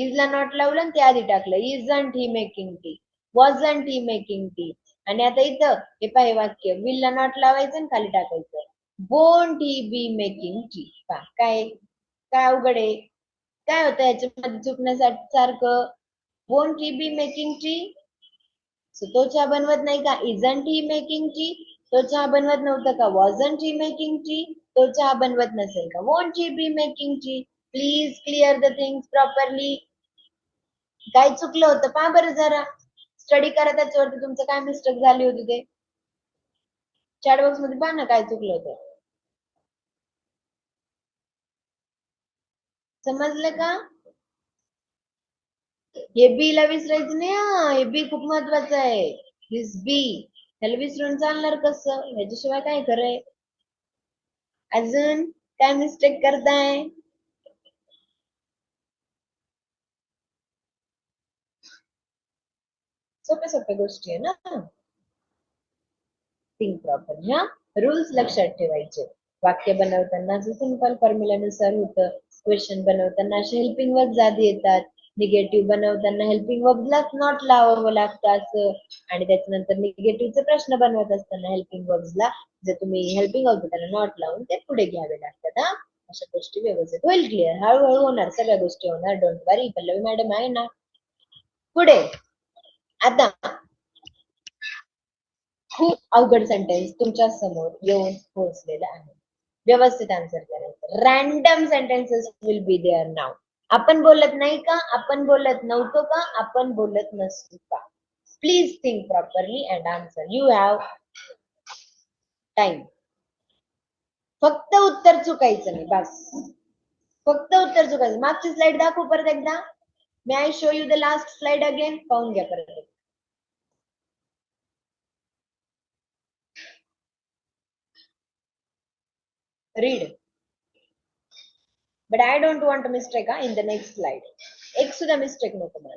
इज ला नॉट लावलं आणि ते आधी टाकलं. Isn't he making tea, wasn't he making tea. आणि आता इथं हे पाहिजे वाक्य, विल ला नॉट लावायचं आणि खाली टाकायचं won't he B making T. काय काय अवघड आहे? काय होतं याच्यामध्ये चुकण्यासाठी सारखं? Won't he B making T, तो चहा बनवत नाही का? इजंट ही मेकिंग टी, तो चहा बनवत नव्हतं का? वॉजंट ही मेकिंग टी, तो चहा बनवत नसेल का? Won't he B making T. Please clear the things properly. काय चुकलं होतं पहा बरं जरा. स्टडी करा त्याच्यावरती तुमचं काय मिस्टेक झाली होती ते. चॅट बॉक्स मध्ये पहा ना काय चुकलं होतं. समजलं का? हे बी ला विसरायचं नाही हा. हे बी खूप महत्वाचं आहे. दिस बी ह्याला विसरून चालणार कसं? ह्याच्याशिवाय काय खरंय? अजून काय मिस्टेक करताय? सोप्या सोप्या गोष्टी आहे ना. थिंक प्रॉपर हा. रूल्स लक्षात ठेवायचे. वाक्य बनवताना सिंपल फॉर्म्युल्यानुसार होतं. क्वेश्चन बनवताना असे हेल्पिंग वर्ब आधी येतात. निगेटिव्ह बनवताना हेल्पिंग वर्बलाच नॉट लावावं लागतं असं. आणि त्याच्यानंतर निगेटिव्हचे प्रश्न बनवत असताना हेल्पिंग वर्ब्सला जर तुम्ही हेल्पिंग वर्ब त्याला नॉट लावून ते पुढे घ्यावे लागतात हा. अशा गोष्टी व्यवस्थित होईल क्लिअर. हळूहळू होणार, सगळ्या गोष्टी होणार. Don't worry. पल्लवी मॅडम आहे ना. पुढे आता खूप अवघड सेंटेन्स तुमच्या समोर येऊन पोहोचलेला आहे. व्यवस्थित आन्सर करायचं. Random sentences will be there now. आपण बोलत नाही का? आपण बोलत नव्हतो का? आपण बोलत नसतो का? Please think properly and answer. You have time. फक्त उत्तर चुकायचं नाही बस. फक्त उत्तर चुकायचं. मागची स्लाइड दाखवू परत एकदा. May I show you the last slide again. पाहून घ्या परत. Read. But I don't want a mistake in the next slide. एक सुद्धा mistake नको मला.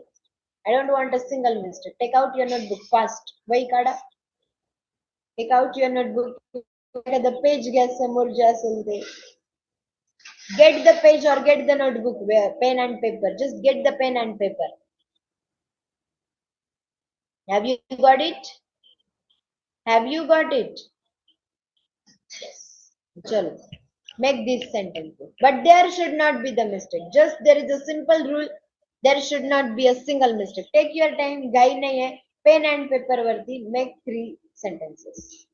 I don't want a single mistake. Take out your notebook fast. वही काढा. Take out your notebook. The page घ्या समोर जे असेल ते. Get the page or get the notebook. Pen and paper. Just get the pen and paper. Have you got it? Have you got it? Yes. Chalo. Make these sentences. But there should not be the mistake. Just there is a simple rule. There should not be a single mistake. Take your time. Guy nahi hai. Pen and paper varti. Make 3 sentences.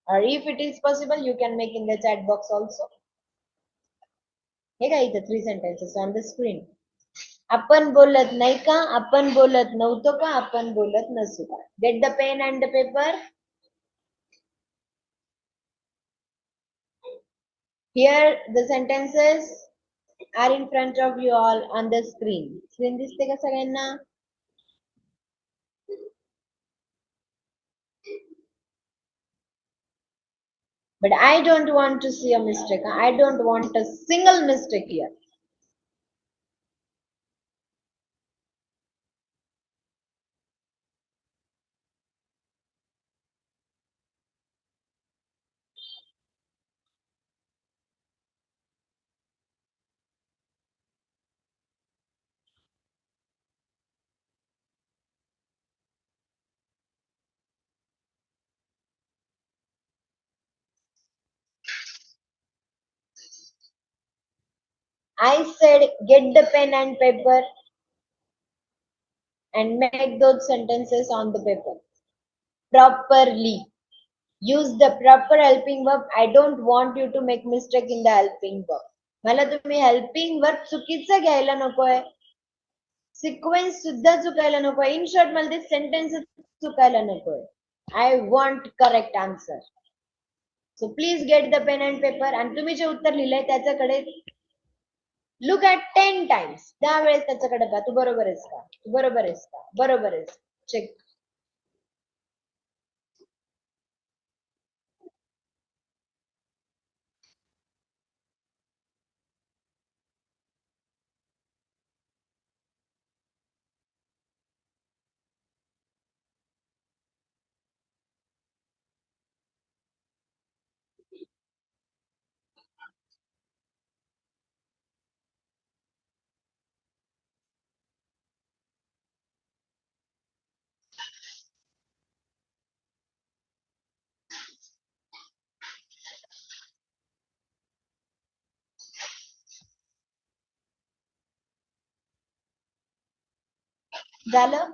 Or if it is possible, you can make in the chat box also. हे काय इथं 3 sentences on the screen. आपण बोलत नाही का? आपण बोलत नव्हतो का? आपण बोलत नसू का? Get the pen and the paper. Here the sentences are in front of you all on the screen. Screen दिसते का सगळ्यांना? But I don't want to see a mistake. I don't want a single mistake here. I said get the pen and paper and make those sentences on the paper properly. Use the proper helping verb. I don't want you to make mistake in the helping verb. मला तुम्ही helping verb चुकीचं घ्यायला नकोय. Sequence सुद्धा चुकायला नकोय. In short मला ते sentence चुकायला नकोय. I want correct answer. So please get the pen and paper. आणि तुम्ही जे उत्तर लिहिलंय त्याच्याकडे लुक ॲट 10 टाइम्स. 10 वेळेस त्याच्याकडे पहा. तू बरोबर आहेस का? तू बरोबर आहेस का? बरोबर आहेस. चेक. झालं.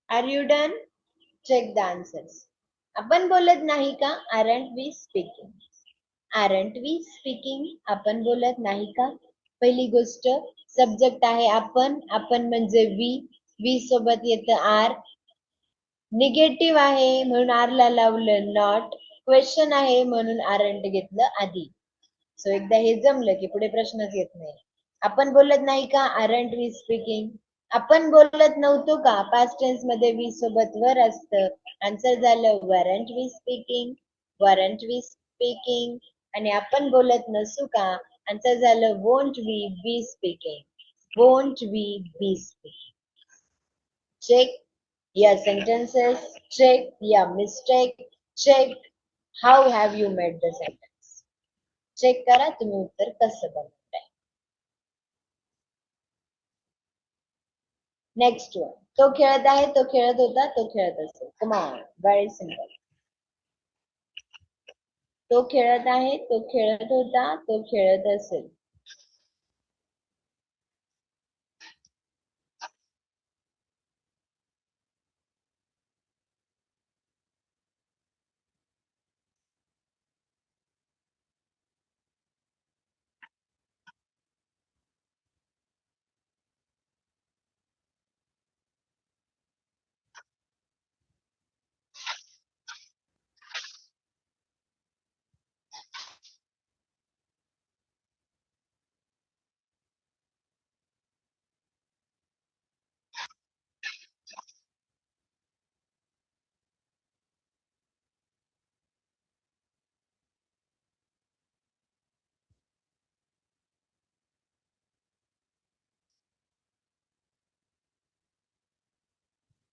Are you done? Check the answers. आपण बोलत नाही का? Aren't we speaking. Aren't we speaking. आपण बोलत नाही का? पहिली गोष्ट, सब्जेक्ट आहे आपण. आपण म्हणजे वी सोबत येतं आर. निगेटिव्ह आहे म्हणून आर ला लावलं नॉट. क्वेश्चन आहे म्हणून आरंट घेतलं आधी. सो एकदा हे जमलं की पुढे प्रश्नच येत नाही. आपण बोलत नाही का? Aren't we speaking. आपण बोलत नव्हतो का? पास्ट टेन्स मध्ये वी सोबत वर असतं. आन्सर झालं weren't we speaking. Weren't we speaking. आणि आपण बोलत नसू का? आन्सर झालं won't we be speaking. Won't we be speaking. Check your sentences. Check your mistake. Check how have you made the sentence. Check करा तुम्ही उत्तर कसं बनवताय. Next one. तो खेळत आहे, तो खेळत होता, तो खेळत असेल. Come on, very simple. तो खेळत आहे, तो खेळत होता, तो खेळत असेल.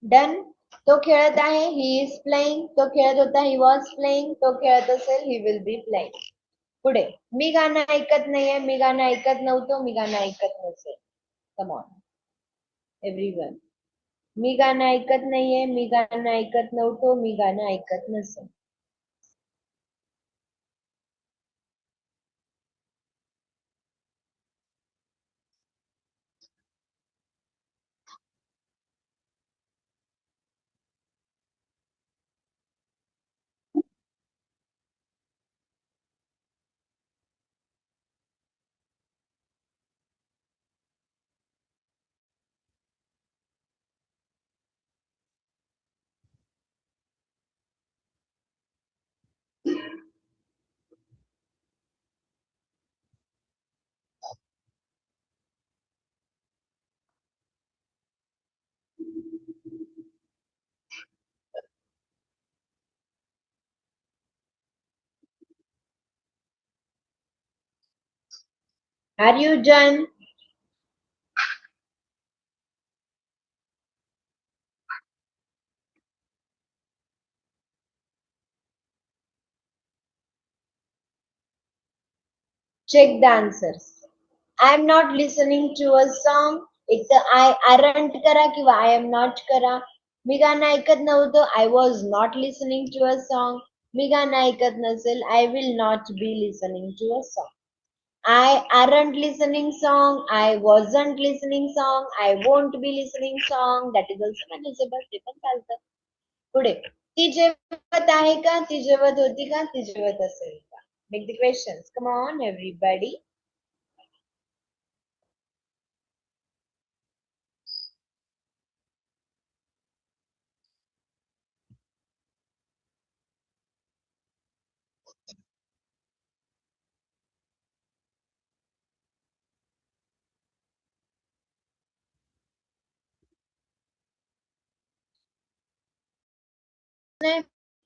डन. तो खेळत आहे, ही इज प्लेइंग. तो खेळत होता, ही वॉज प्लेइंग. तो खेळत असेल, ही विल बी प्लेइंग. पुढे, मी गाणं ऐकत नाहीये, मी गाणं ऐकत नव्हतो, मी गाणं ऐकत नसेल. Come on everyone. मी गाणं ऐकत नाहीये, मी गाणं ऐकत नव्हतो, मी गाणं ऐकत नसेल. Are you done? Check the answers. I am not listening to a song. एक तर I aren't करा किंवा I am not करा. मी गाणं ऐकत नव्हतो. I was not listening to a song. मी गाणं ऐकत नसेल. I will not be listening to a song. I aren't listening song. I wasn't listening song. I won't be listening song. That is also manageable. ते पण चालतं. पुढे, ती जेवत आहे का? ती जेवत होती का? ती जेवत असेल का? Make the questions. Come on, everybody.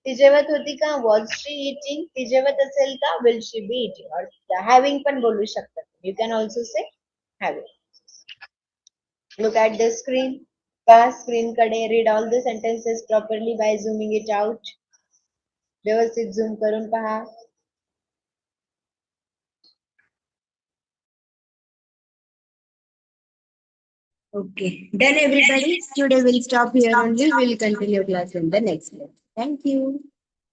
ती जेवत होती का? Was she eating? ती जेवत असेल का? Will she be eating? और हॅव्हिंग पण बोलू शकतात. You can also say have it. Look at the screen. Past screen कडे read all the sentences properly by zooming it out. व्यवस्थित zoom करून पहा. Okay, done everybody. Today we'll stop here only. We'll continue class in the next lesson. Thank you.